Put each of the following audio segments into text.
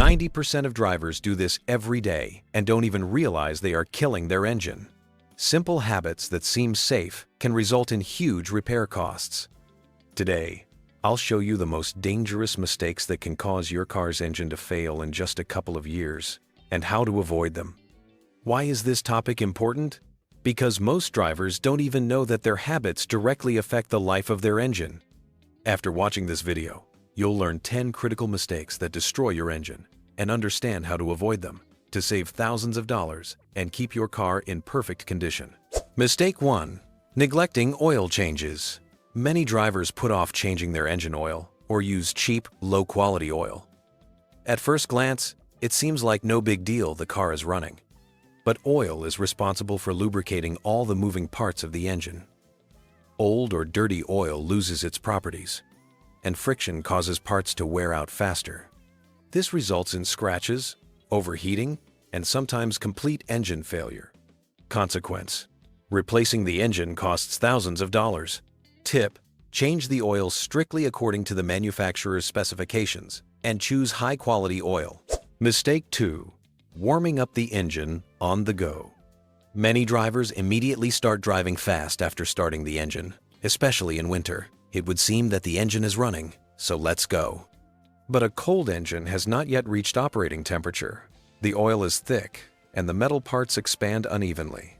90% of drivers do this every day and don't even realize they are killing their engine. Simple habits that seem safe can result in huge repair costs. Today, I'll show you the most dangerous mistakes that can cause your car's engine to fail in just a couple of years, and how to avoid them. Why is this topic important? Because most drivers don't even know that their habits directly affect the life of their engine. After watching this video, you'll learn 10 critical mistakes that destroy your engine and understand how to avoid them to save thousands of dollars and keep your car in perfect condition. Mistake 1. Neglecting oil changes. Many drivers put off changing their engine oil or use cheap, low-quality oil. At first glance, it seems like no big deal, the car is running. But oil is responsible for lubricating all the moving parts of the engine. Old or dirty oil loses its properties, and friction causes parts to wear out faster. This results in scratches, overheating, and sometimes complete engine failure. Consequence: replacing the engine costs thousands of dollars. Tip: change the oil strictly according to the manufacturer's specifications and choose high-quality oil. Mistake 2. Warming up the engine on the go. Many drivers immediately start driving fast after starting the engine, especially in winter. It would seem that the engine is running, so let's go. But a cold engine has not yet reached operating temperature. The oil is thick, and the metal parts expand unevenly.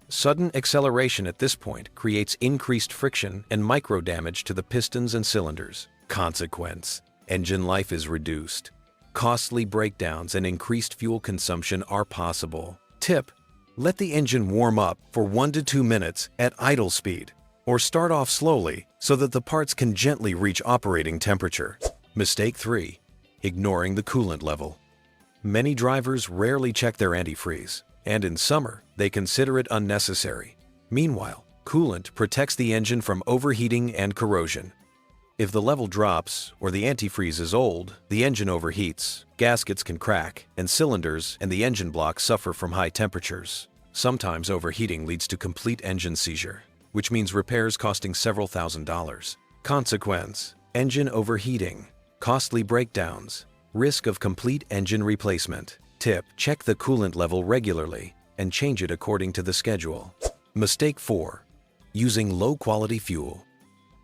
Sudden acceleration at this point creates increased friction and micro damage to the pistons and cylinders. Consequence: engine life is reduced. Costly breakdowns and increased fuel consumption are possible. Tip: let the engine warm up for 1 to 2 minutes at idle speed, or start off slowly so that the parts can gently reach operating temperature. Mistake 3. Ignoring the coolant level. Many drivers rarely check their antifreeze, and in summer, they consider it unnecessary. Meanwhile, coolant protects the engine from overheating and corrosion. If the level drops or the antifreeze is old, the engine overheats, gaskets can crack, and cylinders and the engine block suffer from high temperatures. Sometimes overheating leads to complete engine seizure, which means repairs costing several $1,000s. Consequence: engine overheating, costly breakdowns, risk of complete engine replacement. Tip: check the coolant level regularly and change it according to the schedule. Mistake 4. Using low-quality fuel.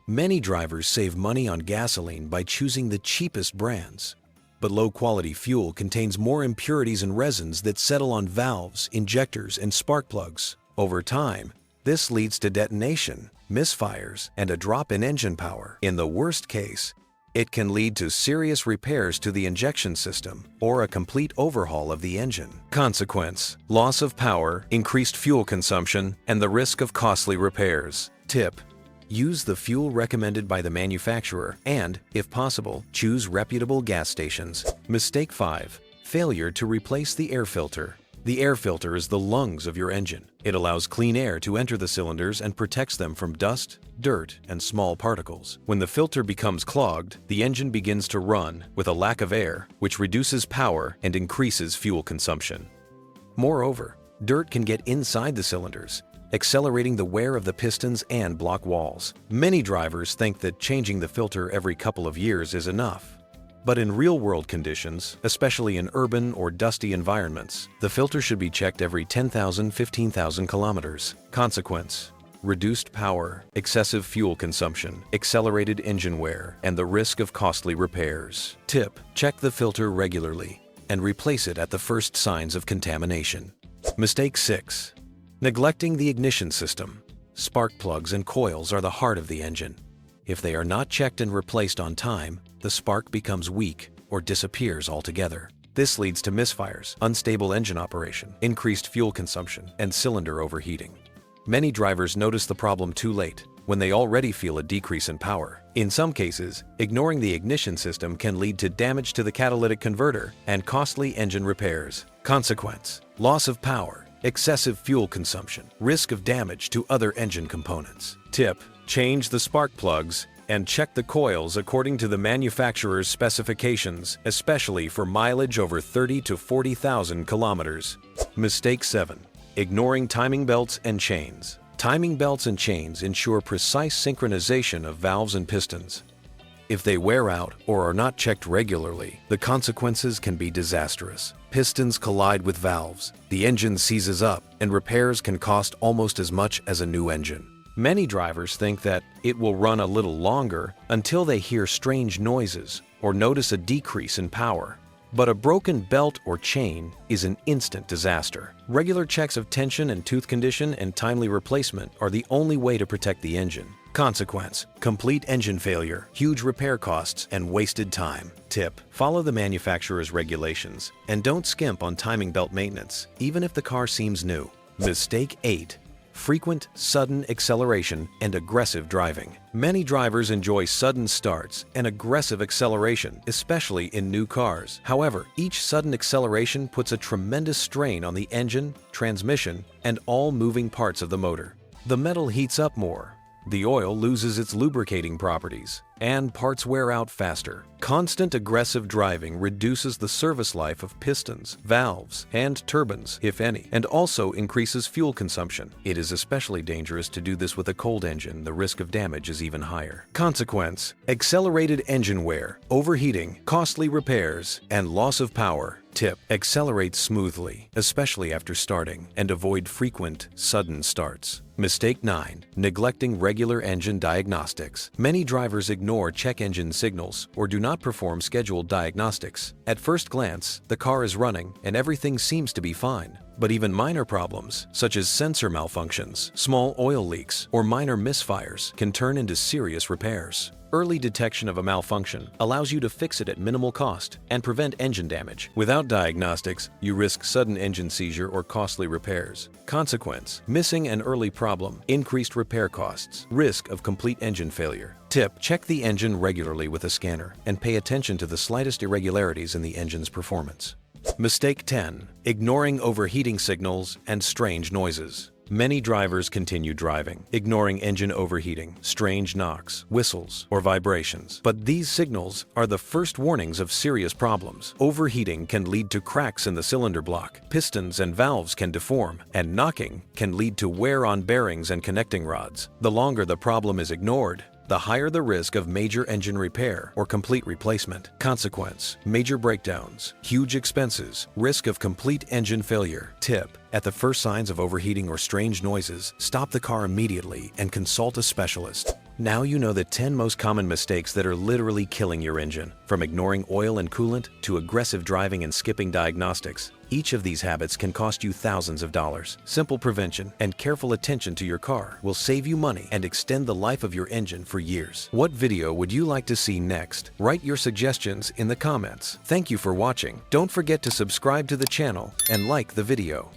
Many drivers save money on gasoline by choosing the cheapest brands. But low-quality fuel contains more impurities and resins that settle on valves, injectors, and spark plugs. Over time, this leads to detonation, misfires, and a drop in engine power. In the worst case, it can lead to serious repairs to the injection system or a complete overhaul of the engine. Consequence: loss of power, increased fuel consumption, and the risk of costly repairs. Tip: use the fuel recommended by the manufacturer and, if possible, choose reputable gas stations. Mistake 5. Failure to replace the air filter. The air filter is the lungs of your engine. It allows clean air to enter the cylinders and protects them from dust, dirt, and small particles. When the filter becomes clogged, the engine begins to run with a lack of air, which reduces power and increases fuel consumption. Moreover, dirt can get inside the cylinders, accelerating the wear of the pistons and block walls. Many drivers think that changing the filter every couple of years is enough. But in real-world conditions, especially in urban or dusty environments, the filter should be checked every 10,000 to 15,000 kilometers. Consequence: reduced power, excessive fuel consumption, accelerated engine wear, and the risk of costly repairs. Tip: check the filter regularly and replace it at the first signs of contamination. Mistake 6. Neglecting the ignition system. Spark plugs and coils are the heart of the engine. If they are not checked and replaced on time, the spark becomes weak or disappears altogether. This leads to misfires, unstable engine operation, increased fuel consumption, and cylinder overheating. Many drivers notice the problem too late, when they already feel a decrease in power. In some cases, ignoring the ignition system can lead to damage to the catalytic converter and costly engine repairs. Consequence: loss of power, excessive fuel consumption, risk of damage to other engine components. Tip: change the spark plugs and check the coils according to the manufacturer's specifications, especially for mileage over 30 to 40,000 kilometers. Mistake 7. Ignoring timing belts and chains. Timing belts and chains ensure precise synchronization of valves and pistons. If they wear out or are not checked regularly, the consequences can be disastrous. Pistons collide with valves, the engine seizes up, and repairs can cost almost as much as a new engine. Many drivers think that it will run a little longer until they hear strange noises or notice a decrease in power. But a broken belt or chain is an instant disaster. Regular checks of tension and tooth condition and timely replacement are the only way to protect the engine. Consequence: complete engine failure, huge repair costs, and wasted time. Tip: follow the manufacturer's regulations and don't skimp on timing belt maintenance, even if the car seems new. Mistake 8. Frequent, sudden acceleration and aggressive driving. Many drivers enjoy sudden starts and aggressive acceleration, especially in new cars. However, each sudden acceleration puts a tremendous strain on the engine, transmission, and all moving parts of the motor. The metal heats up more, the oil loses its lubricating properties, and parts wear out faster. Constant aggressive driving reduces the service life of pistons, valves, and turbines, if any, and also increases fuel consumption. It is especially dangerous to do this with a cold engine. The risk of damage is even higher. Consequence: accelerated engine wear, overheating, costly repairs, and loss of power. Tip: accelerate smoothly, especially after starting, and avoid frequent, sudden starts. Mistake 9. Neglecting regular engine diagnostics. Many drivers ignore check engine signals or do not perform scheduled diagnostics. At first glance, the car is running and everything seems to be fine. But even minor problems, such as sensor malfunctions, small oil leaks, or minor misfires, can turn into serious repairs. Early detection of a malfunction allows you to fix it at minimal cost and prevent engine damage. Without diagnostics, you risk sudden engine seizure or costly repairs. Consequence: missing an early problem, increased repair costs, risk of complete engine failure. Tip: check the engine regularly with a scanner and pay attention to the slightest irregularities in the engine's performance. Mistake 10. Ignoring overheating signals and strange noises. Many drivers continue driving, ignoring engine overheating, strange knocks, whistles, or vibrations. But these signals are the first warnings of serious problems. Overheating can lead to cracks in the cylinder block, pistons and valves can deform, and knocking can lead to wear on bearings and connecting rods. The longer the problem is ignored, the higher the risk of major engine repair or complete replacement. Consequence: major breakdowns, huge expenses, risk of complete engine failure. Tip: at the first signs of overheating or strange noises, stop the car immediately and consult a specialist. Now you know the 10 most common mistakes that are literally killing your engine. From ignoring oil and coolant to aggressive driving and skipping diagnostics, each of these habits can cost you thousands of dollars. Simple prevention and careful attention to your car will save you money and extend the life of your engine for years. What video would you like to see next? Write your suggestions in the comments. Thank you for watching. Don't forget to subscribe to the channel and like the video.